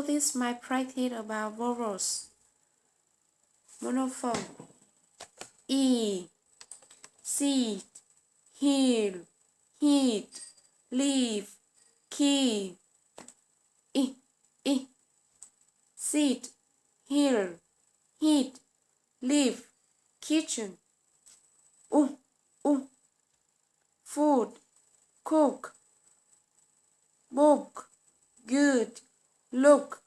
this my practice about vowels. Monophone. E, seed, heel, heat, leaf, key. I, seed, heel, heat, leaf, kitchen. U, food, cook, book, good, look.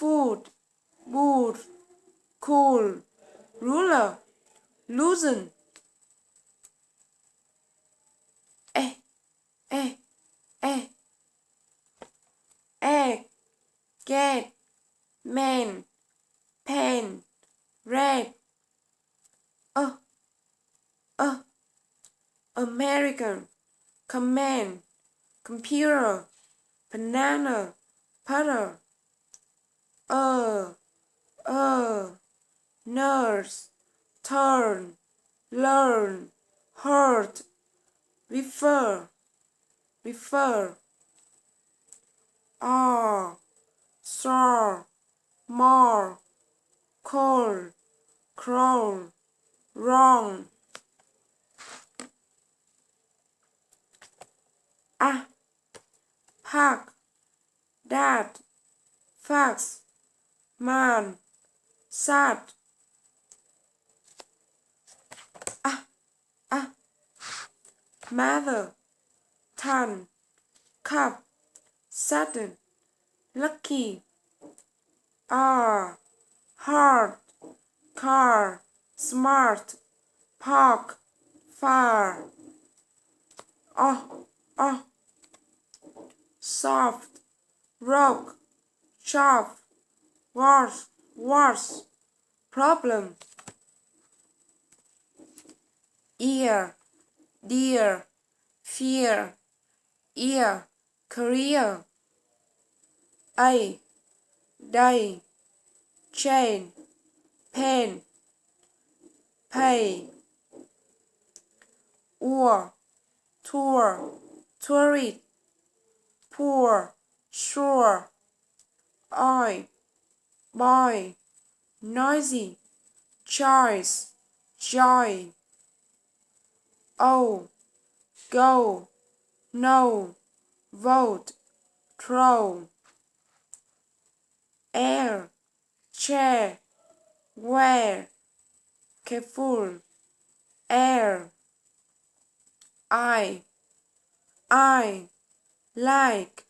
Food, wood, cool, ruler, loosen. Egg, get, man, pen, red. American, command, computer, banana, putter. Nurse, turn, learn, hurt, refer, saw, more, call, crawl, wrong. Pack, dad, fax, man, sad. Mother, ton, cup, sudden, lucky. Hard, car, smart, park, far. Soft, rock, sharp, worse, problem. Ear, dear, fear, ear, career. A, day, chain, pen, pay. Tour, tourist, poor, sure. Boy, noisy, choice, joy. Go, no, vote, throw. Air, chair, wear, careful, air. I, like,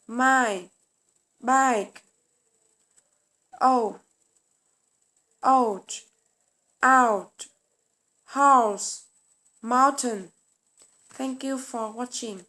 my, bike. Out, house, mountain. Thank you for watching.